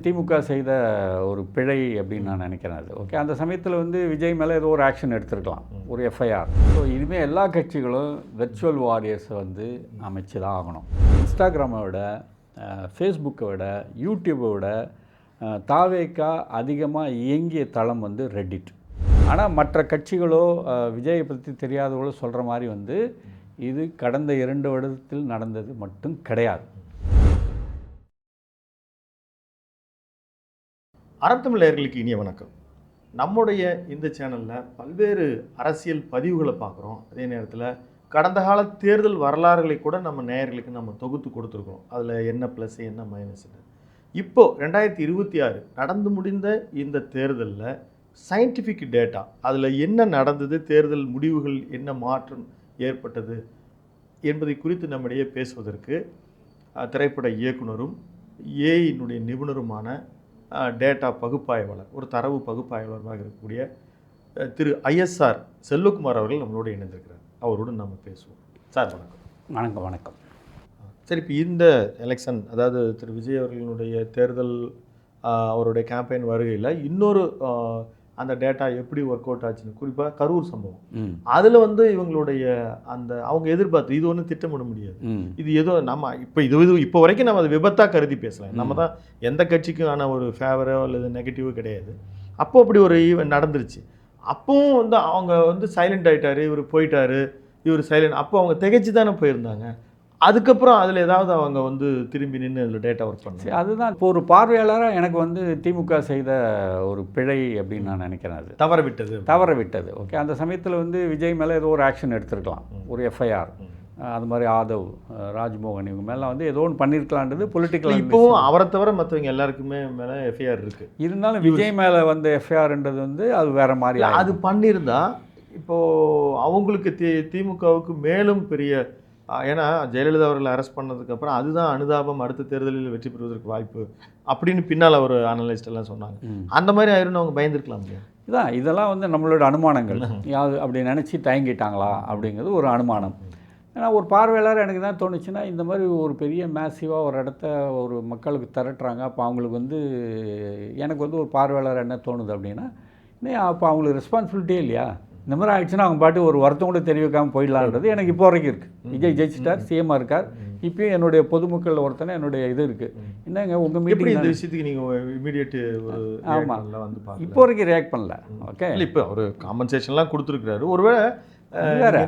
திமுக செய்த ஒரு பிழை அப்படின்னு நான் நினைக்கிறேன். அது ஓகே. அந்த சமயத்தில் வந்து விஜய் மேலே ஏதோ ஒரு ஆக்ஷன் எடுத்திருக்கலாம், ஒரு எஃப்ஐஆர். ஸோ இனிமேல் எல்லா கட்சிகளும் வெர்ச்சுவல் வாரியர்ஸை வந்து அமைச்சு தான் ஆகணும். இன்ஸ்டாகிராமை விட, ஃபேஸ்புக்கை விட, யூடியூப்பை விட தாவேக்கா அதிகமாக இயங்கிய தளம் வந்து ரெட்டிட். ஆனால் மற்ற கட்சிகளோ விஜயை பற்றி தெரியாதவங்களோ சொல்கிற மாதிரி வந்து இது கடந்த 2 வருடத்தில் நடந்தது மட்டும் கிடையாது. அறத்தமிழ் நேயர்களுக்கு இனிய வணக்கம். நம்முடைய இந்த சேனலில் பல்வேறு அரசியல் பதிவுகளை பார்க்குறோம். அதே நேரத்தில் கடந்த கால தேர்தல் வரலாறுகளை கூட நம்ம நேயர்களுக்கு நம்ம தொகுத்து கொடுத்துருக்கோம். அதில் என்ன ப்ளஸ் என்ன மைனஸ்ன்னு. இப்போது 2026 நடந்து முடிந்த இந்த தேர்தலில் சயின்டிஃபிக் டேட்டா, அதில் என்ன நடந்தது, தேர்தல் முடிவுகள் என்ன மாற்றம் ஏற்பட்டது என்பதை குறித்து நம்மிடையே பேசுவதற்கு திரைப்பட இயக்குனரும் ஏஐனுடைய நிபுணருமான டேட்டா பகுப்பாய்வாளர், ஒரு தரவு பகுப்பாய்வாளராக இருக்கக்கூடிய திரு ISR செல்வகுமார் அவர்கள் நம்மளோடு இணைந்திருக்கிறார். அவரோடு நம்ம பேசுவோம். சார் வணக்கம். வணக்கம். வணக்கம். சரி, இப்போ இந்த எலெக்ஷன், அதாவது திரு விஜய் அவர்களுடைய தேர்தல் அவருடைய கேம்பெயின் வருகையில் இன்னொரு அந்த டேட்டா எப்படி ஒர்க் அவுட் ஆச்சுன்னு, குறிப்பாக கரூர் சம்பவம், அதில் வந்து இவங்களுடைய அந்த அவங்க எதிர்பார்த்து இது ஒன்றும் திட்டமிட முடியாது. இது ஏதோ நம்ம இப்போ வரைக்கும் நம்ம அதை விபத்தாக கருதி பேசலாம். நம்ம தான் எந்த கட்சிக்கான ஒரு ஃபேவரோ அல்லது நெகட்டிவோ கிடையாது. அப்போ அப்படி ஒரு ஈவெண்ட் நடந்துருச்சு. அப்பவும் வந்து அவங்க வந்து சைலண்ட் ஆகிட்டாரு, இவர் போயிட்டாரு, இவர் சைலண்ட். அப்போ அவங்க திகைச்சு தானே போயிருந்தாங்க. அதுக்கப்புறம் அதில் ஏதாவது அவங்க வந்து திரும்பி நின்று அதில் டேட்டா ஒர்க் பண்ணி, அதுதான் இப்போ ஒரு பார்வையாளராக எனக்கு வந்து திமுக செய்த ஒரு பிழை அப்படின்னு நான் நினைக்கிறேன். அது தவற விட்டது. ஓகே. அந்த சமயத்தில் வந்து விஜய் மேலே ஏதோ ஒரு ஆக்ஷன் எடுத்திருக்கலாம், ஒரு எஃப்ஐஆர். அது மாதிரி ஆதவ், ராஜ்மோகன் இவங்க மேலே வந்து ஏதோ ஒன்று பண்ணியிருக்கலான்றது பொலிட்டிக்கல். இப்போவும் அவரை தவிர மற்றவங்க எல்லாருக்குமே மேலே எஃப்ஐஆர் இருக்குது. இருந்தாலும் விஜய் மேலே வந்த எஃப்ஐஆர்ன்றது வந்து அது வேறு மாதிரி. அது பண்ணியிருந்தா இப்போது அவங்களுக்கு திமுகவுக்கு மேலும் பெரிய, ஏன்னா ஜெயலலிதா அவர்களை அரெஸ்ட் பண்ணதுக்கப்புறம் அதுதான் அனுதாபம், அடுத்த தேர்தலில் வெற்றி பெறுவதற்கு வாய்ப்பு அப்படின்னு பின்னால் அவர் அனலிஸ்ட் எல்லாம் சொன்னாங்க. அந்த மாதிரி ஆயிரும் அவங்க பயந்துருக்கலாம் இல்லையா? இதெல்லாம் வந்து நம்மளோட அனுமானங்கள். யாவது அப்படி நினச்சி தயங்கிட்டாங்களா அப்படிங்கிறது ஒரு அனுமானம். ஏன்னா ஒரு பார்வையாளர் எனக்கு தான் தோணுச்சுன்னா, இந்த மாதிரி ஒரு பெரிய மேசிவாக ஒரு இடத்த ஒரு மக்களுக்கு திரட்டுறாங்க. அப்போ அவங்களுக்கு வந்து எனக்கு வந்து ஒரு பார்வையாளர் என்ன தோணுது அப்படின்னா, அப்போ அவங்களுக்கு ரெஸ்பான்சிபிலிட்டியே இல்லையா? இந்த மாதிரி ஆயிடுச்சுன்னா அவங்க பாட்டு ஒரு வருத்தம் கூட தெரிவிக்காமல் போயிடலான்றது எனக்கு இப்போ வரைக்கும் இருக்குது. விஜய் ஜெயிச்சிட்டார், சிஎம்மாக இருக்கார். இப்போயும் என்னுடைய பொதுமக்கள் ஒருத்தனை என்னுடைய இது இருக்குது. என்னங்க உங்கள் மீட்டிங் இந்த விஷயத்துக்கு நீங்கள் இமீடியட் ஒரு ஆமாம் வந்து இப்போ வரைக்கும் ரியாக்ட் பண்ணல. ஓகே. இப்போ ஒரு காம்பன்சேஷன்லாம் கொடுத்துருக்குறாரு. ஒருவேளை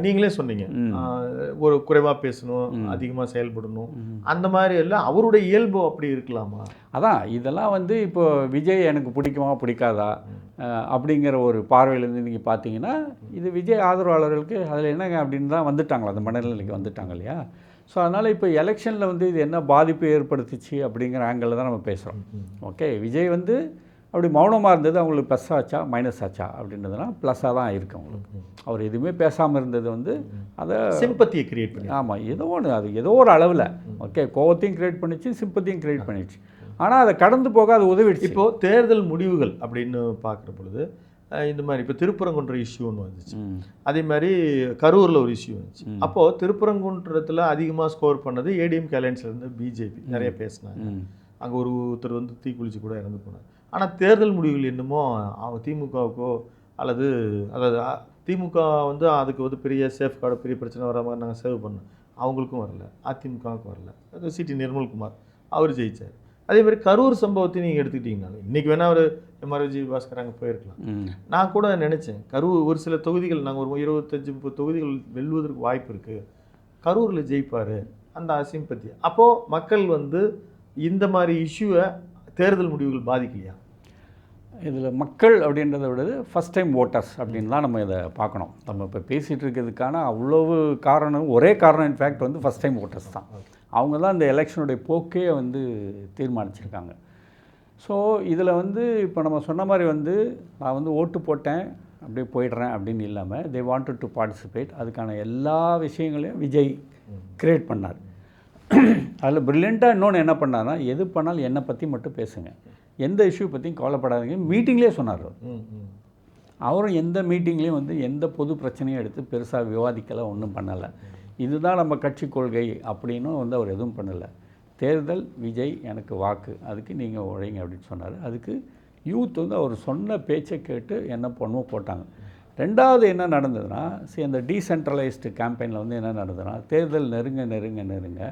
நீங்களே சொன்னீங்க ஒரு குறைவாக பேசணும், அதிகமாக செயல்படணும், அந்த மாதிரி எல்லாம் அவருடைய இயல்பு அப்படி இருக்கலாமா? அதான் இதெல்லாம் வந்து இப்போ விஜய் எனக்கு பிடிக்குமா பிடிக்காதா அப்படிங்கிற ஒரு பார்வையிலேருந்து நீங்கள் பார்த்தீங்கன்னா, இது விஜய் ஆதரவாளர்களுக்கு அதில் என்னங்க அப்படின்னு தான் வந்துட்டாங்களா, அந்த மனநிலைக்கு வந்துட்டாங்க இல்லையா? ஸோ அதனால் இப்போ எலெக்ஷனில் வந்து இது என்ன பாதிப்பு ஏற்படுத்துச்சு அப்படிங்கிற ஆங்கிளில் தான் நம்ம பேசுகிறோம். ஓகே. விஜய் வந்து அப்படி மௌனமாக இருந்தது அவங்களுக்கு ப்ளஸ் ஆச்சா மைனஸ் ஆச்சா அப்படின்றதுனா ப்ளஸ்ஸாக தான் இருக்குது அவங்களுக்கு. அவர் எதுவுமே பேசாமல் இருந்தது வந்து அதை சிம்பத்தியை கிரியேட் பண்ணி, ஆமாம், ஏதோ ஒன்று, அது ஏதோ ஒரு அளவில் ஓகே கோவத்தையும் கிரியேட் பண்ணிச்சு, சிம்பத்தியும் கிரியேட் பண்ணிடுச்சு. ஆனால் அதை கடந்து போக அது உதவிடுச்சு. இப்போது தேர்தல் முடிவுகள் அப்படின்னு பார்க்குற பொழுது இந்த மாதிரி இப்போ திருப்பரங்குன்ற இஷ்யூ ஒன்று வந்துச்சு, அதே மாதிரி கரூரில் ஒரு இஷ்யூ வந்துச்சு. அப்போது திருப்பரங்குன்றத்தில் அதிகமாக ஸ்கோர் பண்ணது ஏடிஎம்கே அலையன்ஸ்லேருந்து பிஜேபி நிறைய பேசினாங்க. அங்கே ஒருத்தர் வந்து தீக்குளிச்சு கூட இறந்து போனார். ஆனால் தேர்தல் முடிவுகள் என்னமோ திமுகவுக்கோ அதாவது திமுக வந்து அதுக்கு வந்து பெரிய சேஃப்கார்டு, பெரிய பிரச்சனை வர மாதிரி நாங்கள் சேவ் பண்ணோம், அவங்களுக்கும் வரல, அதிமுகவுக்கும் வரல. அது சிடி நிர்மல்குமார் அவர் ஜெயித்தார். அதே மாதிரி கரூர் சம்பவத்தை நீங்கள் எடுத்துக்கிட்டிங்கனால இன்றைக்கி வேணால் அவர் எம்ஆர்ஜி பாஸ்கர் அங்கே போயிருக்கலாம். நான் கூட நினச்சேன் கரூர் ஒரு சில தொகுதிகள் நாங்கள் ஒரு 25-30 தொகுதிகள் வெல்வதற்கு வாய்ப்பு இருக்குது, கரூரில் ஜெயிப்பார், அந்த சிம்பத்தி. அப்போது மக்கள் வந்து இந்த மாதிரி இஷ்யூவை தேர்தல் முடிவுகள் பாதிக்கலையா? இதில் மக்கள் அப்படின்றத விட ஃபஸ்ட் டைம் ஓட்டர்ஸ் அப்படின்னு தான் நம்ம இதை பார்க்கணும். நம்ம இப்போ பேசிகிட்டு இருக்கிறதுக்கான அவ்வளவு காரணம், ஒரே காரணம் இன்ஃபேக்ட் வந்து ஃபஸ்ட் டைம் ஓட்டர்ஸ் தான். அவங்க தான் இந்த எலெக்ஷனுடைய போக்கே வந்து தீர்மானிச்சிருக்காங்க. ஸோ இதில் வந்து இப்போ நம்ம சொன்ன மாதிரி வந்து நான் வந்து ஓட்டு போட்டேன் அப்படியே போயிடுறேன் அப்படின்னு இல்லாமல் தே வாண்டட் டு பார்ட்டிசிபேட். அதுக்கான எல்லா விஷயங்களையும் விஜய் கிரியேட் பண்ணார். அதில் ப்ரில்லியண்ட்டாக இன்னொன்று என்ன பண்ணார்னா, எது பண்ணாலும் என்னை பற்றி மட்டும் பேசுங்க, எந்த இஷ்யூ பற்றியும் கவலைப்படாதீங்க. மீட்டிங்லேயே சொன்னார். அவரும் எந்த மீட்டிங்லேயும் வந்து எந்த பொது பிரச்சனையும் எடுத்து பெருசாக விவாதிக்கலை, ஒன்றும் பண்ணலை. இதுதான் நம்ம கட்சி கொள்கை அப்படின்னு வந்து அவர் எதுவும் பண்ணலை. தேர்தல் விஜய் எனக்கு வாக்கு, அதுக்கு நீங்கள் உழைங்க அப்படின்னு சொன்னார். அதுக்கு யூத் வந்து அவர் சொன்ன பேச்சை கேட்டு என்ன பண்ணுமோ போட்டாங்க. ரெண்டாவது என்ன நடந்ததுன்னா, அந்த டீசென்ட்ரலைஸ்டு கேம்பெயினில் வந்து என்ன நடந்ததுன்னா, தேர்தல் நெருங்க நெருங்க நெருங்க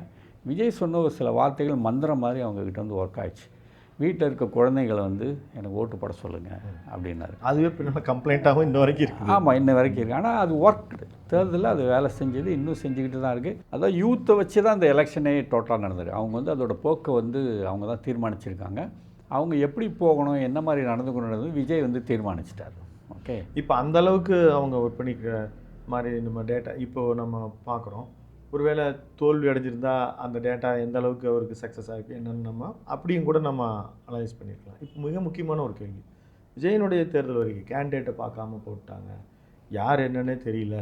விஜய் சொன்ன ஒரு சில வார்த்தைகள் மந்திரம் மாதிரி அவங்கக்கிட்ட வந்து ஒர்க் ஆயிடுச்சு. வீட்டில் இருக்க குழந்தைகளை வந்து எனக்கு ஓட்டு போட சொல்லுங்கள் அப்படின்னாரு. அதுவே பின்னால் கம்ப்ளைண்ட்டாகவும் இன்ன வரைக்கும் இருக்குது. ஆமாம், இன்ன வரைக்கும் இருக்குது. ஆனால் அது ஒர்க் தேர்தலில் அது வேலை செஞ்சது, இன்னும் செஞ்சுக்கிட்டு தான் இருக்குது. அதான் யூத்தை வச்சு தான் அந்த எலெக்ஷனே டோட்டலாக நடந்தது. அவங்க வந்து அதோட போக்கை வந்து அவங்க தான் தீர்மானிச்சிருக்காங்க. அவங்க எப்படி போகணும், என்ன மாதிரி நடந்துக்கணுன்றது விஜய் வந்து தீர்மானிச்சிட்டார். ஓகே, இப்போ அந்த அளவுக்கு அவங்க ஒர்க் பண்ணிக்கிற மாதிரி நம்ம டேட்டா இப்போது நம்ம பார்க்குறோம். ஒருவேளை தோல்வி அடைஞ்சிருந்தா அந்த டேட்டா எந்த அளவுக்கு அவருக்கு சக்ஸஸ் ஆகிருக்கு என்னென்னு நம்ம அப்படியும் கூட நம்ம அனலைஸ் பண்ணியிருக்கலாம். இப்போ மிக முக்கியமான ஒரு கேள்வி, விஜயனுடைய தேர்தல் வரைக்கும் கேண்டிடேட்டை பார்க்காம போட்டாங்க, யார் என்னன்னே தெரியல,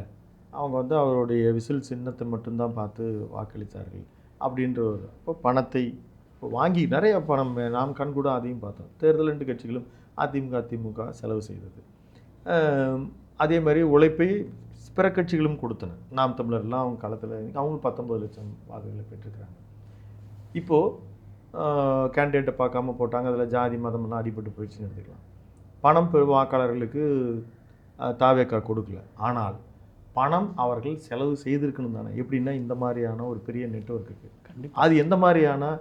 அவங்க வந்து அவருடைய விசில் சின்னத்தை மட்டும்தான் பார்த்து வாக்களித்தார்கள் அப்படின்ற ஒரு இப்போ பணத்தை இப்போ வாங்கி நிறைய பணம் நாம் கண்கூட அதையும் பார்த்தோம். தேர்தல் 2 கட்சிகளும் அதிமுக செலவு செய்தது. அதே மாதிரி உழைப்பை பிற கட்சிகளும் கொடுத்தன. நாம் தமிழர்லாம் அவங்க காலத்தில் அவங்க 19 லட்சம் வாக்குகளை பெற்றிருக்கிறாங்க. இப்போது கேண்டிடேட்டை பார்க்காம போட்டாங்க, அதில் ஜாதி மதமெல்லாம் அடிபட்டு போயிடுச்சுன்னு எடுத்துக்கலாம். பணம் வாக்காளர்களுக்கு தாவேக்கா கொடுக்கல, ஆனால் பணம் அவர்கள் செலவு செய்திருக்கணும் தானே. எப்படின்னா இந்த மாதிரியான ஒரு பெரிய நெட்வொர்க் இருக்குது, அது எந்த மாதிரியான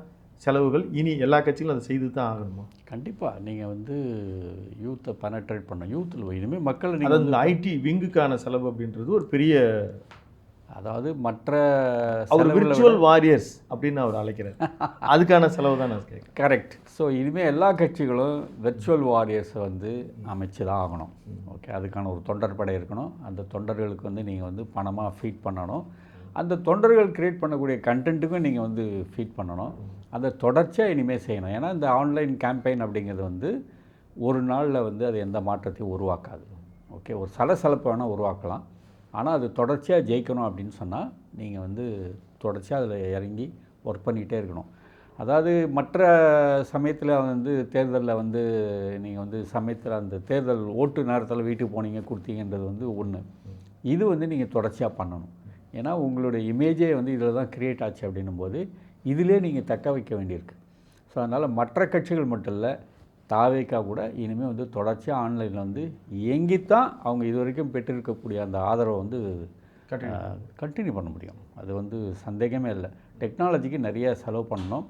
செலவுகள் இனி எல்லா கட்சிகளும் அதை செய்து தான் ஆகணுமா? கண்டிப்பாக நீங்கள் வந்து யூத்தை பெனட்ரேட் பண்ணணும். யூத்தில் இனிமேல் மக்கள் அதாவது இந்த ஐடி விங்குக்கான செலவு அப்படின்றது ஒரு பெரிய, அதாவது மற்ற அவர் விர்ச்சுவல் வாரியர்ஸ் அப்படின்னு அவர் அழைக்கிறார், அதுக்கான செலவு தான் நான் கேட்குறேன். கரெக்ட். ஸோ இனிமேல் எல்லா கட்சிகளும் விர்ச்சுவல் வாரியர்ஸை வந்து அமைச்சு தான் ஆகணும். ஓகே, அதுக்கான ஒரு தொண்டர் படை இருக்கணும். அந்த தொண்டர்களுக்கு வந்து நீங்கள் வந்து பணமாக ஃபீட் பண்ணணும். அந்த தொண்டர்கள் க்ரியேட் பண்ணக்கூடிய கண்டென்ட்டுக்கும் நீங்கள் வந்து ஃபீட் பண்ணணும். அதை தொடர்ச்சியாக இனிமேல் செய்யணும். ஏன்னா இந்த ஆன்லைன் கேம்பெயின் அப்படிங்கிறது வந்து ஒரு நாளில் வந்து அது எந்த மாற்றத்தையும் உருவாக்காது. ஓகே, ஒரு சலசலப்பு வேணால் உருவாக்கலாம், ஆனால் அது தொடர்ச்சியாக ஜெயிக்கணும் அப்படின்னு சொன்னால் நீங்கள் வந்து தொடர்ச்சியாக அதில் இறங்கி ஒர்க் பண்ணிகிட்டே இருக்கணும். அதாவது மற்ற சமயத்தில் வந்து தேர்தலில் வந்து நீங்கள் வந்து சமயத்தில் அந்த தேர்தல் ஓட்டு நேரத்தில் வீட்டுக்கு போனீங்க கொடுத்தீங்கன்றது வந்து ஒன்று. இது வந்து நீங்கள் தொடர்ச்சியாக பண்ணணும். ஏன்னா உங்களுடைய இமேஜே வந்து இதில் தான் க்ரியேட் ஆச்சு அப்படின்னும் போது இதிலே நீங்கள் தக்க வைக்க வேண்டியிருக்கு. ஸோ அதனால் மற்ற கட்சிகள் மட்டும் இல்லை, தாவேக்கா கூட இனிமேல் வந்து தொடர்ச்சியாக ஆன்லைனில் வந்து இயங்கித்தான் அவங்க இது வரைக்கும் பெற்றிருக்கக்கூடிய அந்த ஆதரவை வந்து கண்டினியூ பண்ண முடியும். அது வந்து சந்தேகமே இல்லை. டெக்னாலஜிக்கு நிறைய செலவு பண்ணணும்.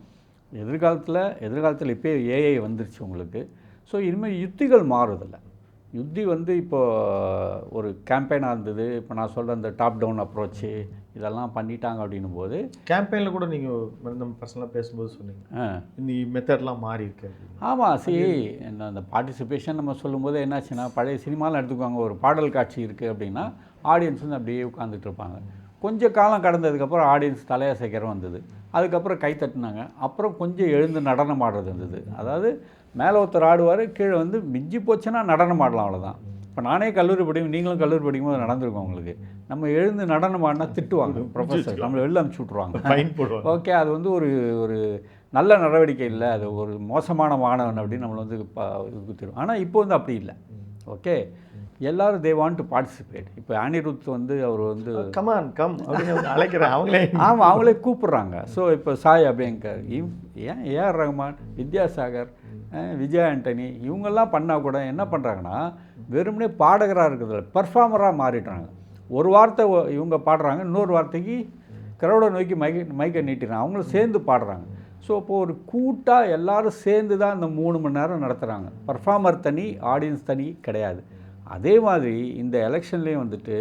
எதிர்காலத்தில் இப்போ ஏஐ வந்துருச்சு உங்களுக்கு. ஸோ இனிமேல் யுத்திகள் மாறுதில்லை. யுத்தி வந்து இப்போது ஒரு கேம்பெயினாக இருந்தது, இப்போ நான் சொல்கிற அந்த டாப் டவுன் அப்ரோச்சு இதெல்லாம் பண்ணிட்டாங்க அப்படின்னும் போது கேம்பெயினில் கூட நீங்கள் நம்ம பர்சனலாக பேசும்போது சொன்னீங்க இந்த மெத்தட்லாம் மாறி இருக்கு. ஆமாம், என்ன அந்த பார்ட்டிசிபேஷன் நம்ம சொல்லும்போது என்னாச்சுன்னா, பழைய சினிமாவில் எடுத்துக்குவாங்க, ஒரு பாடல் காட்சி இருக்குது அப்படின்னா ஆடியன்ஸ் வந்து அப்படியே உட்காந்துட்டு இருப்பாங்க. கொஞ்சம் காலம் கடந்ததுக்கப்புறம் ஆடியன்ஸ் தலையசைக்கிறோம் வந்தது, அதுக்கப்புறம் கை தட்டினாங்க, அப்புறம் கொஞ்சம் எழுந்து நடனம் ஆடுறது இருந்தது. அதாவது மேலே ஒருத்தர் ஆடுவார், கீழே வந்து மிஞ்சி போச்சுன்னா நடனம் ஆடலாம், அவ்வளோதான். இப்போ நானே கல்லூரி படிக்கும், நீங்களும் கல்லூரி படிக்கும்போது நடந்திருக்கோம் உங்களுக்கு. நம்ம எழுந்து நடனம் ஆடினா திட்டுவாங்க ப்ரொஃபஸர், நம்மளை வெளில அனுப்பிச்சி விட்ருவாங்க. ஓகே, அது வந்து ஒரு நல்ல நடவடிக்கை இல்லை, அது ஒரு மோசமான மாணவன் அப்படின்னு நம்மளை வந்து குத்திடும். ஆனால் இப்போ வந்து அப்படி இல்லை. ஓகே, எல்லாரும் தே வாண்ட் டு பார்ட்டிசிபேட். இப்போ அனிருத் வந்து அவர் வந்து கம் அப்படின்னு அழைக்கிறேன், அவங்களே ஆமாம் அவங்களே கூப்பிட்றாங்க. ஸோ இப்போ சாய் அபியங்கர், ஏன் ஏஆர் ரஹ்மான், வித்யாசாகர், விஜய் ஆண்டனி இவங்கெல்லாம் பண்ணால் கூட என்ன பண்ணுறாங்கன்னா, வெறுமனே பாடகராக இருக்கிறதுல பர்ஃபார்மராக மாறிடுறாங்க. ஒரு வார்த்தை இவங்க பாடுறாங்க, இன்னொரு வார்த்தைக்கு க்ரௌடை நோக்கி மைக்கை நீட்டிடுறாங்க, அவங்களும் சேர்ந்து பாடுறாங்க. ஸோ இப்போது ஒரு கூட்டாக எல்லோரும் சேர்ந்து தான் இந்த 3 மணி நேரம் நடத்துகிறாங்க. பர்ஃபார்மர் தனி, ஆடியன்ஸ் தனி கிடையாது. அதே மாதிரி இந்த எலெக்ஷன்லேயும் வந்துட்டு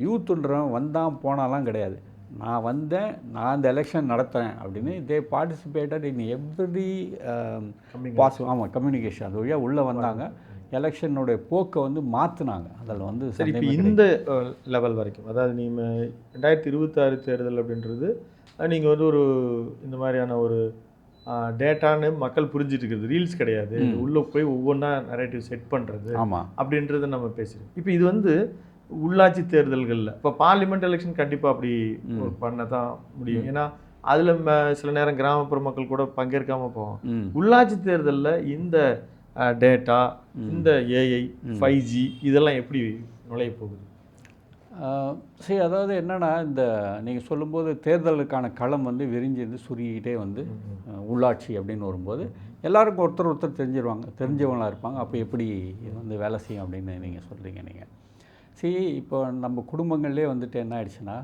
யூத்துன்றவன் வந்தான் போனாலாம் கிடையாது. நான் வந்தேன், நான் இந்த எலெக்ஷன் நடத்துகிறேன் அப்படின்னு தே பார்ட்டிசிபேட்டட் இன் எவ்ரி பாசிபிள். ஆமாம், கம்யூனிகேஷன் அது வழியாக உள்ளே வந்தாங்க, எலெக்ஷனுடைய போக்கை வந்து மாற்றினாங்க. அதில் வந்து சரி, இப்போ இந்த லெவல் வரைக்கும், அதாவது நீங்கள் 2026 தேர்தல் அப்படின்றது நீங்கள் வந்து ஒரு இந்த மாதிரியான ஒரு டேட்டான்னு மக்கள் புரிஞ்சிட்டு இருக்கிறது, ரீல்ஸ் கிடையாது, உள்ளே போய் ஒவ்வொன்றா நரேட்டிவ் செட் பண்ணுறது அப்படின்றத நம்ம பேசுகிறோம். இப்போ இது வந்து உள்ளாட்சி தேர்தல்களில், இப்போ பார்லிமெண்ட் எலெக்ஷன் கண்டிப்பாக அப்படி பண்ண தான் முடியும், ஏன்னா அதில் சில நேரம் கிராமப்புற மக்கள் கூட பங்கேற்காமல் போவோம். உள்ளாட்சி தேர்தலில் இந்த டேட்டா, இந்த ஏஐ 5G இதெல்லாம் எப்படி நுழைய போகுது? சரி, அதாவது என்னென்னா, இந்த நீங்கள் சொல்லும்போது தேர்தலுக்கான களம் வந்து விரிஞ்சு சுருங்கிக்கிட்டே வந்து உள்ளாட்சி அப்படின்னு வரும்போது எல்லாருக்கும் ஒருத்தர் ஒருத்தர் தெரிஞ்சவங்களாக இருப்பாங்க. அப்போ எப்படி இது வந்து வேலை செய்யும் அப்படின்னு நீங்கள் சொல்கிறீங்க. நீங்கள் சரி, இப்போ நம்ம குடும்பங்கள்லேயே வந்துட்டு என்ன ஆயிடுச்சுன்னா,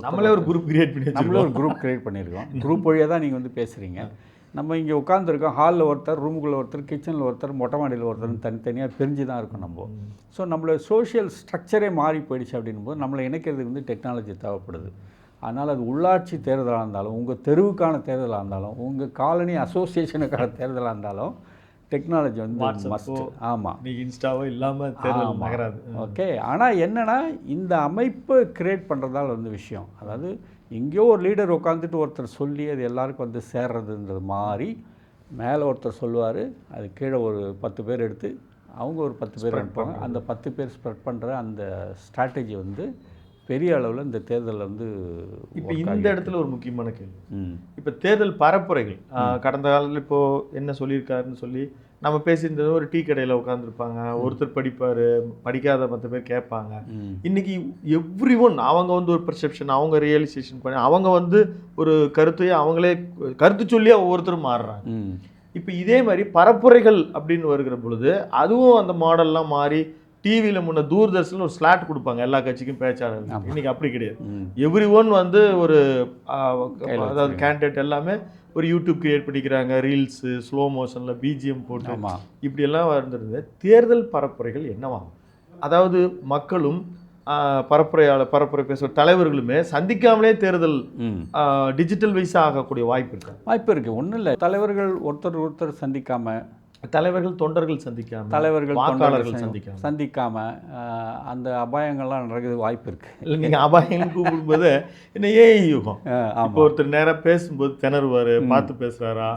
நம்மளே ஒரு குரூப் கிரியேட் பண்ணி நம்மளே ஒரு குரூப் க்ரியேட் பண்ணியிருக்கோம். குரூப் வழியாக தான் நீங்கள் வந்து பேசுகிறீங்க. நம்ம இங்கே உட்காந்துருக்கோம், ஹாலில் ஒருத்தர், ரூமுக்குள்ளே ஒருத்தர், கிச்சனில் ஒருத்தர், மொட்டை மாடியில் ஒருத்தர், தனித்தனியாக பிரிஞ்சு தான் இருக்கும் நம்ம. ஸோ நம்மளோட சோஷியல் ஸ்ட்ரக்சரே மாறி போயிடுச்சு அப்படின்போது நம்மளை இணைக்கிறதுக்கு வந்து டெக்னாலஜி தேவைப்படுது. அதனால் அது உள்ளாட்சி தேர்தலாக இருந்தாலும், உங்கள் தெருவுக்கான தேர்தலாக இருந்தாலும், உங்கள் காலனி அசோசியேஷனுக்கான தேர்தலாக இருந்தாலும் டெக்னாலஜி வந்து மஸ்ட். ஆமாம், நீங்கள் இன்ஸ்டாவோ இல்லாமல் தேர்தல் நகராது. ஓகே. ஆனால் என்னென்னா, இந்த அமைப்பை கிரியேட் பண்ணுறதால வந்து விஷயம், அதாவது எங்கேயோ ஒரு லீடர் உட்காந்துட்டு ஒருத்தர் சொல்லி அது எல்லாருக்கும் வந்து சேர்றதுன்றது மாதிரி மேலே ஒருத்தர் சொல்லுவார், அது கீழே ஒரு 10 பேர் எடுத்து அவங்க ஒரு 10 பேர் அனுப்புவாங்க. அந்த 10 பேர் ஸ்ப்ரெட் பண்ணுற அந்த ஸ்ட்ராட்டஜி வந்து பெரிய அளவில் இந்த தேர்தலில் வந்து. இப்போ இந்த இடத்துல ஒரு முக்கியமான கேள்வி, இப்போ தேர்தல் பரப்புரைகள் கடந்த காலத்தில் இப்போது என்ன சொல்லியிருக்காருன்னு சொல்லி நம்ம பேசியிருந்தது, ஒரு டீ கடையில் உட்காந்துருப்பாங்க, ஒருத்தர் படிப்பார், படிக்காத 10 பேர் கேட்பாங்க. இன்றைக்கி எவ்ரி ஒன் அவங்க வந்து ஒரு பெர்செப்ஷன், அவங்க ரியலைசேஷன் பண்ணி அவங்க வந்து ஒரு கருத்தையே அவங்களே கருத்து சொல்லி ஒவ்வொருத்தரும் மாறுறாங்க. இப்போ இதே மாதிரி பரப்புரைகள் அப்படின்னு வருகிற பொழுது அதுவும் அந்த மாடல்லாம் மாறி டிவியில் முன்ன தூர்தர்ஷனில் ஒரு ஸ்லாட் கொடுப்பாங்க எல்லா கட்சிக்கும் பேச்சாளர். இன்றைக்கி அப்படி கிடையாது. எவ்ரி ஒன் வந்து ஒரு அதாவது கேண்டிடேட் எல்லாமே ஒரு யூடியூப் கிரியேட் பண்ணிக்கிறாங்க, ரீல்ஸு, ஸ்லோ மோஷனில் பிஜிஎம் போட்டு இப்படியெல்லாம் வந்துருது. தேர்தல் பரப்புரைகள் என்னவாகும்? அதாவது மக்களும் பரப்புரை பேசுகிற தலைவர்களுமே சந்திக்காமலே தேர்தல் டிஜிட்டல் வைஸாக ஆகக்கூடிய வாய்ப்பு இருக்குது. ஒன்றும் இல்லை, தலைவர்கள் ஒருத்தர் சந்திக்காமல், தலைவர்கள் தொண்டர்கள் சந்திக்காமல், தலைவர்கள் வாக்காளர்கள் சந்திக்காமல் அந்த அபாயங்கள்லாம் நடக்குது வாய்ப்பு இருக்குது. இல்லை, நீங்கள் அபாயங்கள் கூப்பிடும்போது என்ன ஏஐ யுகம். இப்போ ஒருத்தர் நேராக பேசும்போது திணறுவார், பார்த்து பேசுகிறாரா,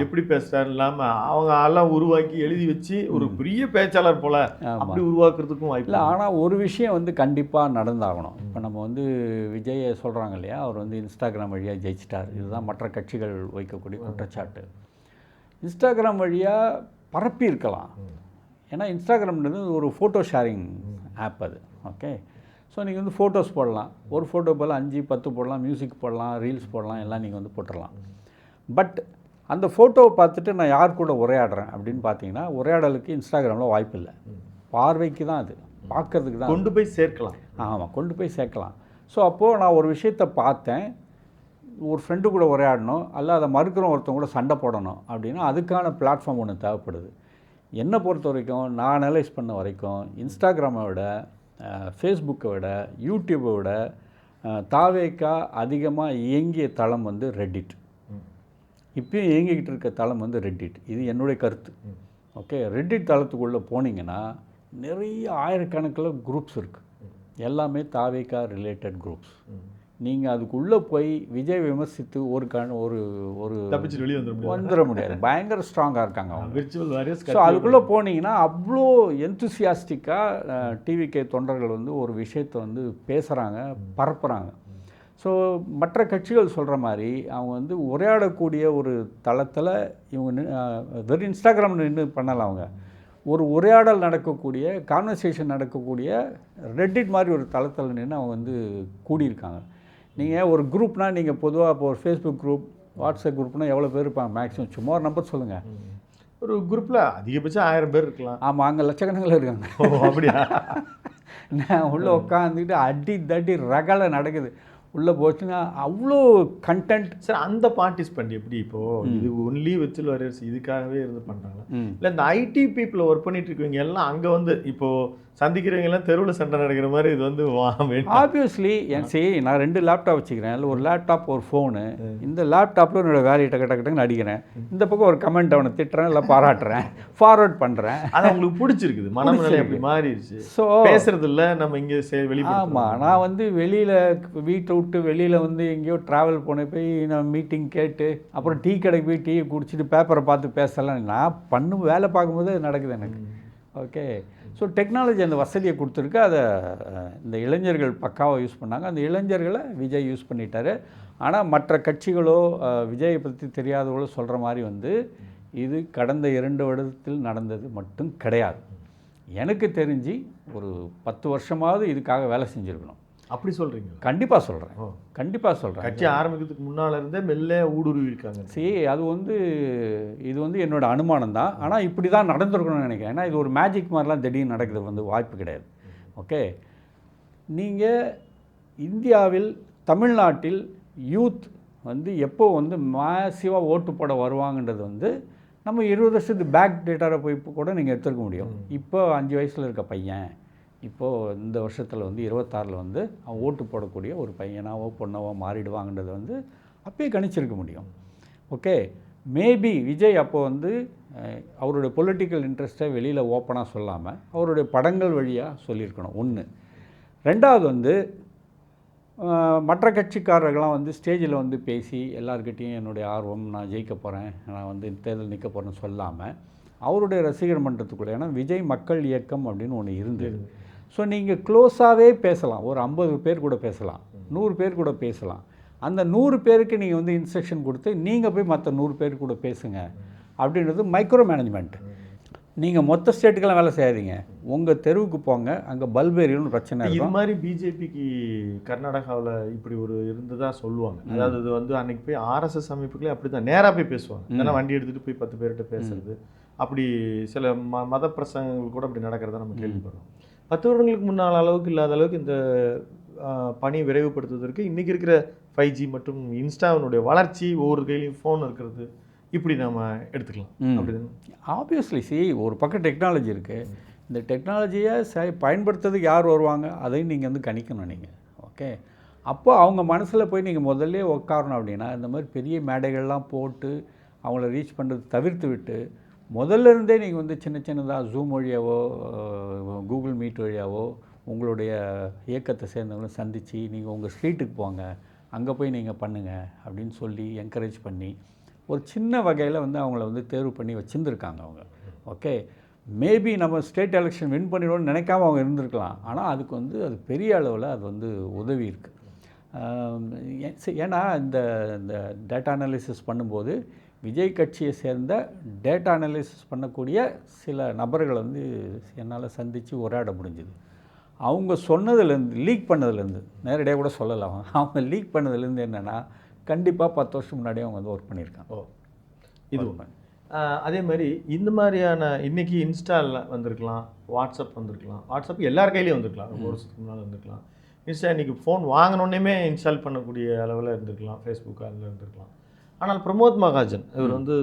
எப்படி பேசுகிறாரு இல்லாமல் அவங்க எல்லாம் உருவாக்கி எழுதி வச்சு ஒரு பெரிய பேச்சாளர் போல் அப்படி உருவாக்குறதுக்கும் வாய்ப்பு இல்லை. ஆனால் ஒரு விஷயம் வந்து கண்டிப்பாக நடந்தாகணும். இப்போ நம்ம வந்து விஜயை சொல்கிறாங்க இல்லையா, அவர் வந்து இன்ஸ்டாகிராம் வழியாக ஜெயிச்சிட்டார். இதுதான் மற்ற கட்சிகள் வைக்கக்கூடிய குற்றச்சாட்டு. இன்ஸ்டாகிராம் வழியாக பரப்பி இருக்கலாம். ஏன்னா இன்ஸ்டாகிராம்ன்றது ஒரு ஃபோட்டோ ஷேரிங் ஆப் அது. ஓகே. ஸோ நீங்கள் வந்து ஃபோட்டோஸ் போடலாம், ஒரு ஃபோட்டோ போல் 5, 10 போடலாம், மியூசிக் போடலாம், ரீல்ஸ் போடலாம், எல்லாம் நீங்கள் வந்து போட்டுடலாம். பட் அந்த ஃபோட்டோவை பார்த்துட்டு நான் யார் கூட உரையாடுறேன் அப்படின்னு பார்த்தீங்கன்னா, உரையாடலுக்கு இன்ஸ்டாகிராமில் வாய்ப்பு இல்லை. பார்வைக்கு தான், அது பார்க்கறதுக்கு தான், கொண்டு போய் சேர்க்கலாம். ஆமாம், கொண்டு போய் சேர்க்கலாம். ஸோ அப்போது நான் ஒரு விஷயத்தை பார்த்தேன், ஒரு ஃப்ரெண்டு கூட உரையாடணும், அல்ல அதை மறுக்கிறோம் ஒருத்தவங்க கூட சண்டை போடணும் அப்படின்னா அதுக்கான பிளாட்ஃபார்ம் ஒன்று தேவைப்படுது. என்னை பொறுத்த வரைக்கும், நான் அனலைஸ் பண்ண வரைக்கும், இன்ஸ்டாகிராமை விட, ஃபேஸ்புக்கை விட, யூடியூப்பை விட தாவேக்கா அதிகமாக இயங்கிய தளம் வந்து ரெட்டிட். இப்பயும் இயங்கிக்கிட்டு இருக்க தளம் வந்து ரெட்டிட். இது என்னுடைய கருத்து. ஓகே. ரெட்டிட் தளத்துக்குள்ளே போனீங்கன்னா நிறைய ஆயிரக்கணக்கில் குரூப்ஸ் இருக்குது, எல்லாமே தாவேக்கா ரிலேட்டட் குரூப்ஸ். நீங்கள் அதுக்குள்ளே போய் விஜய் விமர்சித்து ஒரு தப்பிச்சு வெளியே வந்துட முடியாது. பயங்கர ஸ்ட்ராங்காக இருக்காங்க அவங்க. Virtual warriors. ஸோ அதுக்குள்ளே போனீங்கன்னா அவ்வளோ எந்தூசியாஸ்டிக்காக டிவிகே தொண்டர்கள் வந்து ஒரு விஷயத்தை வந்து பேசுகிறாங்க, பரப்புகிறாங்க. ஸோ மற்ற கட்சிகள் சொல்கிற மாதிரி அவங்க வந்து உரையாடக்கூடிய ஒரு தளத்தில் இவங்க வெறும் இன்ஸ்டாகிராம் நின்று பண்ணலாம். அவங்க ஒரு உரையாடல் நடக்கக்கூடிய, கான்வர்சேஷன் நடக்கக்கூடிய ரெட்டிட் மாதிரி ஒரு தளத்தில் நின்று அவங்க வந்து கூடியிருக்காங்க. நீங்கள் ஒரு குரூப்னால், நீங்கள் பொதுவாக இப்போ ஒரு ஃபேஸ்புக் குரூப், வாட்ஸ்அப் குரூப்னால் எவ்வளோ பேர் இருப்பாங்க மேக்ஸிமம்? சும்மா ஒரு நம்பர் சொல்லுங்கள். ஒரு குரூப்பில் அதிகபட்சம் 1000 பேர் இருக்கலாம். ஆமாம், அங்கே லட்சக்கணக்கில் இருக்காங்க. அப்படியா? நான் உள்ளே உட்காந்துக்கிட்டு அடி தட்டி ரகலை நடக்குது. உள்ளே போச்சுன்னா அவ்வளோ கண்டென்ட். சார், அந்த பார்ட்டிசிபெண்ட் எப்படி இப்போது இது ஒன்லி விர்ச்சுவல் வாரியர்ஸ் இதுக்காகவே இருந்து பண்ணுறாங்க, இல்லை இந்த ஐடி பீப்புளை ஒர்க் பண்ணிட்டு இருக்கவங்க எல்லாம் அங்கே வந்து இப்போது சந்திக்கிறவங்க எல்லாம் தெருவில் சண்டை நடக்கிற மாதிரி இது வந்து ஆப்வியஸ்லி. நான் 2 லேப்டாப் வச்சுக்கிறேன். இல்லை ஒரு லேப்டாப், ஒரு ஃபோனு. இந்த லேப்டாப்பில் என்னோட வேலையை டக்கு அடிக்கிறேன். இந்த பக்கம் ஒரு கமெண்ட் அவனை திட்டுறேன், இல்லை பாராட்டுறேன், ஃபார்வர்ட் பண்ணுறேன். ஆனால் உங்களுக்கு பிடிச்சிருக்குது, மனநிலை அப்படி மாறிடுச்சு. ஸோ பேசுறது இல்லை, நம்ம இங்கே வெளியே. ஆமாம், நான் வந்து வெளியில் வீட்டை விட்டு வெளியில் வந்து எங்கேயோ ட்ராவல் போய் நான் மீட்டிங் கேட்டு அப்புறம் டீ கடைக்கு போய் டீயை குடிச்சிட்டு பேப்பரை பார்த்து பேசலாம். நான் வேலை பார்க்கும்போது நடக்குது எனக்கு. ஓகே. ஸோ டெக்னாலஜி அந்த வசதியை கொடுத்துருக்கு. அதை இந்த இளைஞர்கள் பக்காவாக யூஸ் பண்ணாங்க. அந்த இளைஞர்களை விஜய் யூஸ் பண்ணிட்டாரு. ஆனால் மற்ற கட்சிகளோ விஜயை பற்றி தெரியாதவங்களோ சொல்கிற மாதிரி வந்து இது கடந்த 2 வருடத்தில் நடந்தது மட்டும் கிடையாது. எனக்கு தெரிஞ்சு ஒரு 10 வருஷமாவது இதுக்காக வேலை செஞ்சுருக்கணும். அப்படி சொல்கிறீங்க? கண்டிப்பாக சொல்கிறேன், கண்டிப்பாக சொல்கிறேன். கட்சி ஆரம்பிக்கிறதுக்கு முன்னால் இருந்தே மெல்ல ஊடுருவி இருக்காங்க. சரி, இது வந்து என்னோட அனுமானம் தான். ஆனால் இப்படி தான் நடந்திருக்கணும்னு நினைக்கிறேன். ஏன்னா இது ஒரு மேஜிக் மாதிரிலாம் திடீர்னு நடக்கிறது வந்து வாய்ப்பு கிடையாது. ஓகே, நீங்கள் இந்தியாவில் தமிழ்நாட்டில் யூத் வந்து எப்போ வந்து மேசிவாக ஓட்டு போட வருவாங்கன்றது வந்து நம்ம 20 வருஷத்துக்கு பேக் டேட்டாவை போய் கூட நீங்கள் எடுத்துருக்க முடியும். இப்போ 5 வயசில் இருக்க பையன் இப்போது இந்த வருஷத்தில் வந்து 26 வந்து அவன் ஓட்டு போடக்கூடிய ஒரு பையனாவோ பொண்ணாவோ மாறிடுவாங்கன்றது வந்து அப்பயே கணிச்சிருக்க முடியும். ஓகே, மேபி விஜய் அப்போ வந்து அவருடைய பொலிட்டிக்கல் இன்ட்ரெஸ்ட்டை வெளியில் ஓப்பனாக சொல்லாமல் அவருடைய படங்கள் வழியாக சொல்லியிருக்கணும். ஒன்று. ரெண்டாவது வந்து மற்ற கட்சிக்காரர்கள்லாம் வந்து ஸ்டேஜில் வந்து பேசி எல்லாருக்கிட்டையும் என்னுடைய ஆர்வம், நான் ஜெயிக்க போகிறேன், நான் வந்து தேர்தல் நிற்க போகிறேன்னு சொல்லாமல் அவருடைய ரசிகர் மன்றத்துக்குள்ளே, ஏன்னா விஜய் மக்கள் இயக்கம் அப்படின்னு ஒன்று இருந்தது. ஸோ நீங்கள் க்ளோஸாகவே பேசலாம், ஒரு 50 பேர் கூட பேசலாம், 100 பேர் கூட பேசலாம். அந்த 100 பேருக்கு நீங்கள் வந்து இன்ஸ்ட்ரக்ஷன் கொடுத்து நீங்கள் போய் மற்ற 100 பேர் கூட பேசுங்க அப்படின்றது மைக்ரோ மேனேஜ்மெண்ட். நீங்கள் மொத்த ஸ்டேட்டுக்கெல்லாம் வேலை செய்யாதீங்க, உங்கள் தெருவுக்கு போங்க, அங்கே பல்வேரியன்னு பிரச்சனை. இது மாதிரி பிஜேபிக்கு கர்நாடகாவில் இப்படி ஒரு இருந்ததாக சொல்லுவாங்க. அதாவது இது வந்து அன்னைக்கு போய் ஆர்எஸ்எஸ் அமைப்புகளே அப்படி தான் நேராக போய் பேசுவாங்க. ஏன்னா வண்டி எடுத்துகிட்டு போய் 10 பேர்கிட்ட பேசுறது, அப்படி சில மத பிரசங்கங்கள் கூட அப்படி நடக்கிறத நம்ம கேள்விப்படுறோம். 10 வருடங்களுக்கு முன்னால் அளவுக்கு இல்லாத அளவுக்கு இந்த பணி விரைவுபடுத்துவதற்கு இன்றைக்கி இருக்கிற 5G மற்றும் இன்ஸ்டாவினுடைய வளர்ச்சி, ஒவ்வொரு கையிலையும் ஃபோன் இருக்கிறது, இப்படி நம்ம எடுத்துக்கலாம். அப்படின்னு ஆப்வியஸ்லி ஒரு பக்கம் டெக்னாலஜி இருக்குது. இந்த டெக்னாலஜியை பயன்படுத்துறதுக்கு யார் வருவாங்க அதையும் நீங்கள் வந்து கணிக்கணும் நீங்கள். ஓகே, அப்போ அவங்க மனசில் போய் நீங்கள் முதல்ல உட்காரணும். அப்படின்னா இந்த மாதிரி பெரிய மேடைகள்லாம் போட்டு அவங்கள ரீச் பண்ணுறது தவிர்த்து விட்டு முதல்ல இருந்தே நீங்கள் வந்து சின்ன சின்னதாக ஜூம் வழியாவோ கூகுள் மீட் வழியாவோ உங்களுடைய இயக்கத்தை சேர்ந்தவங்களும் சந்தித்து நீங்கள் உங்கள் ஸ்ட்ரீட்டுக்கு போங்க, அங்கே போய் நீங்கள் பண்ணுங்கள் அப்படின்னு சொல்லி என்கரேஜ் பண்ணி ஒரு சின்ன வகையில் வந்து அவங்கள வந்து தேர்வு பண்ணி வச்சுருந்துருக்காங்க அவங்க. ஓகே, மேபி நம்ம ஸ்டேட் எலெக்ஷன் வின் பண்ணிடுவோம்னு நினைக்காம அவங்க இருந்திருக்கலாம். ஆனால் அதுக்கு வந்து அது பெரிய அளவில் அது வந்து உதவி இருக்குது. ஏன்னா இந்த டேட்டா அனாலிசிஸ் பண்ணும்போது விஜய் கட்சியை சேர்ந்த டேட்டா அனாலிசிஸ் பண்ணக்கூடிய சில நபர்களை வந்து என்னால் சந்தித்து உரையாட முடிஞ்சுது. அவங்க சொன்னதுலேருந்து, லீக் பண்ணதுலேருந்து, நேரடியாக கூட சொல்லலாம், அவங்க லீக் பண்ணதுலேருந்து என்னென்னா கண்டிப்பாக 10 வருஷம் முன்னாடியே அவங்க வந்து ஒர்க் பண்ணியிருக்காங்க. இது அதே மாதிரி இந்த மாதிரியான இன்றைக்கி இன்ஸ்டாவில் வந்திருக்கலாம், வாட்ஸ்அப் வந்திருக்கலாம், வாட்ஸ்அப் எல்லார் கையிலையும் வந்திருக்கலாம், ஒரு வருஷத்துக்கு முன்னால் வந்திருக்கலாம். இன்ஸ்டா இன்றைக்கி ஃபோன் வாங்கினோன்னே இன்ஸ்டால் பண்ணக்கூடிய அளவில் இருந்திருக்கலாம், ஃபேஸ்புக் அதில் இருந்திருக்கலாம். ஆனால் பிரமோத் மகாஜன் இவர் வந்து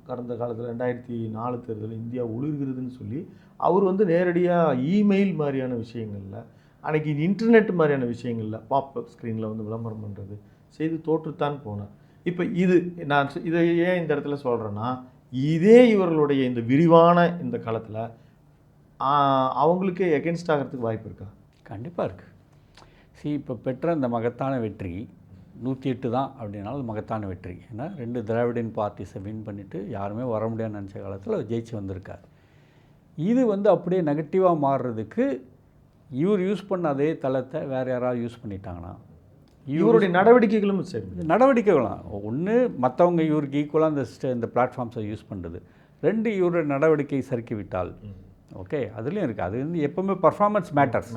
கடந்த காலத்தில் 2004 தேர்தலில் இந்தியா ஒளிர்கிறதுன்னு சொல்லி அவர் வந்து நேரடியாக இமெயில் மாதிரியான விஷயங்களில், அன்றைக்கி இன்டர்நெட் மாதிரியான விஷயங்களில் பாப்அப் ஸ்க்ரீனில் வந்து விளம்பரம் பண்ணுறது செய்து தோற்றுத்தான் போனார். இப்போ நான் இதை ஏன் இந்த இடத்துல சொல்கிறேன்னா, இதே இவர்களுடைய இந்த விரிவான இந்த காலத்தில் அவங்களுக்கே எகென்ஸ்ட் ஆகிறதுக்கு வாய்ப்பு இருக்கா? கண்டிப்பாக இருக்குது. இப்போ பெற்ற இந்த மகத்தான வெற்றி 108 தான் அப்படின்னாலும் அது மகத்தான வெற்றி. ஏன்னா 2 திராவிடன் பார்ட்டிஸை வின் பண்ணிவிட்டு யாருமே வர முடியாதுன்னு நினச்ச காலத்தில் அவர் ஜெயிச்சு வந்திருக்கார். இது வந்து அப்படியே நெகட்டிவாக மாறுறதுக்கு இவர் யூஸ் பண்ண அதே தளத்தை வேறு யாராவது யூஸ் பண்ணிட்டாங்கன்னா இவருடைய நடவடிக்கைகளும் சரி, நடவடிக்கைகளாம் ஒன்று மற்றவங்க இவருக்கு ஈக்குவலாக இந்த பிளாட்ஃபார்ம்ஸை யூஸ் பண்ணுறது, 2 இவருடைய நடவடிக்கை சறுக்கி விட்டால் ஓகே அதுலேயும் இருக்குது. அது வந்து எப்போவுமே பர்ஃபார்மன்ஸ் மேட்டர்ஸ்.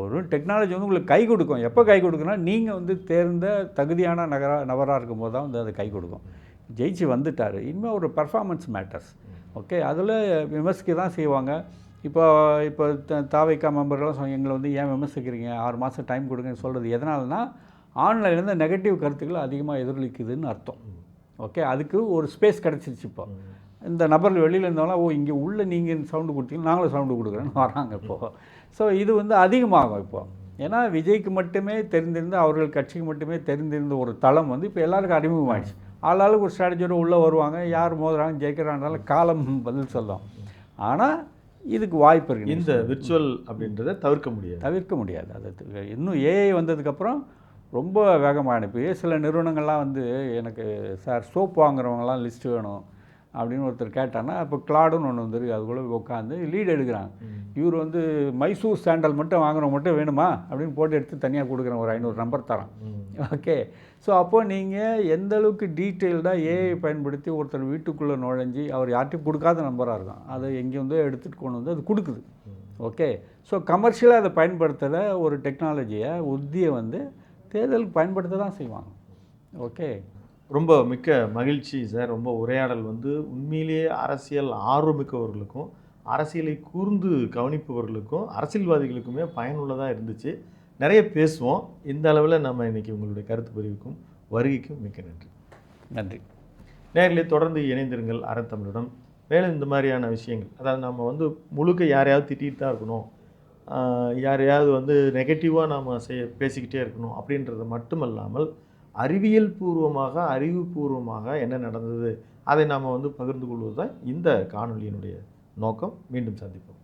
ஒரு டெக்னாலஜி வந்து உங்களுக்கு கை கொடுக்கும். எப்போ கை கொடுக்குன்னா நீங்கள் வந்து தேர்ந்த தகுதியான நபராக இருக்கும்போது தான் வந்து அது கை கொடுக்கும். ஜெயிச்சு வந்துட்டார், இனிமேல் ஒரு பர்ஃபார்மன்ஸ் மேட்டர்ஸ். ஓகே, அதில் விமர்சிக்க தான் செய்வாங்க. இப்போ தாவைக்கா மெம்பர்கள்லாம் எங்களை வந்து ஏன் விமர்சிக்கிறீங்க, 6 மாதம் டைம் கொடுங்கன்னு சொல்கிறது எதனாலனா ஆன்லைன்லேருந்து நெகட்டிவ் கருத்துக்கள் அதிகமாக எதிரொலிக்குதுன்னு அர்த்தம். ஓகே, அதுக்கு ஒரு ஸ்பேஸ் கிடச்சிருச்சு. இப்போ இந்த நபர்கள் வெளியில் இருந்தாலும் இங்கே உள்ள நீங்கள் சவுண்டு கொடுத்தீங்கன்னா நாங்களும் சவுண்டு கொடுக்குறேன்னு வராங்க இப்போது. ஸோ இது வந்து அதிகமாகும் இப்போது. ஏன்னா விஜய்க்கு மட்டுமே தெரிந்திருந்த, அவர்கள் கட்சிக்கு மட்டுமே தெரிந்திருந்த ஒரு தளம் வந்து இப்போ எல்லாருக்கும் அறிமுகமாகிடுச்சு. ஆளாளுக்கு ஒரு ஸ்ட்ராட்டஜியோடு உள்ளே வருவாங்க, யார் மோதுறாங்க ஜெயிக்கிறாங்கனாலும் காலம் பதில் சொல்லும். ஆனால் இதுக்கு வாய்ப்பு இருக்குது. இந்த விர்ச்சுவல் அப்படின்றத தவிர்க்க முடியாது. அது இன்னும் ஏஐ வந்ததுக்கப்புறம் ரொம்ப வேகமாக இப்போ சில நிறுவனங்கள்லாம் வந்து எனக்கு சார் சோப் வாங்குறவங்கலாம் லிஸ்ட்டு வேணும் அப்படின்னு ஒருத்தர் கேட்டாங்கன்னா இப்போ கிளாடுன்னு ஒன்று வந்துருக்கு, அதுக்குள்ளே உட்காந்து லீடு எடுக்கிறாங்க. இவர் வந்து மைசூர் சாண்டல் மட்டும் வாங்குறவங்க மட்டும் வேணுமா அப்படின்னு போட்டு எடுத்து தனியாக கொடுக்குறேன், ஒரு 500 நம்பர் தரோம். ஓகே, ஸோ அப்போது நீங்கள் எந்த அளவுக்கு டீட்டெயில்டாக ஏஐ பயன்படுத்தி ஒருத்தர் வீட்டுக்குள்ளே நுழைஞ்சி அவர் யார்ட்டையும் கொடுக்காத நம்பராக இருக்கும், அதை எங்கே வந்து எடுத்துகிட்டு கொண்டு வந்து அது கொடுக்குது. ஓகே. ஸோ கமர்ஷியலாக அதை பயன்படுத்துகிற ஒரு டெக்னாலஜியை உத்தியை வந்து தேர்தலுக்கு பயன்படுத்த தான் செய்வாங்க. ஓகே. ரொம்ப மிக்க மகிழ்ச்சி சார். ரொம்ப உரையாடல் வந்து உண்மையிலேயே அரசியல் ஆர்வமிக்கவர்களுக்கும் அரசியலை கூர்ந்து கவனிப்பவர்களுக்கும் அரசியல்வாதிகளுக்குமே பயனுள்ளதாக இருந்துச்சு. நிறைய பேசுவோம். இந்த அளவில் நம்ம இன்றைக்கி உங்களுடைய கருத்து பதிவுக்கும் வருகைக்கும் மிக்க நன்றி. நன்றி. நேரிலே தொடர்ந்து இணைந்திருங்கள் அறத்தமிழுடன். மேலும் இந்த மாதிரியான விஷயங்கள், அதாவது நம்ம வந்து முழுக்க யாரையாவது திட்டிகிட்டு தான் இருக்கணும், யாரையாவது வந்து நெகட்டிவாக நாம் பேசிக்கிட்டே இருக்கணும் அப்படின்றது மட்டுமல்லாமல் அறிவியல் பூர்வமாக அறிவுபூர்வமாக என்ன நடந்தது அதை நாம் வந்து பகிர்ந்து கொள்வது தான் இந்த காணொலியினுடைய நோக்கம். மீண்டும் சந்திப்போம்.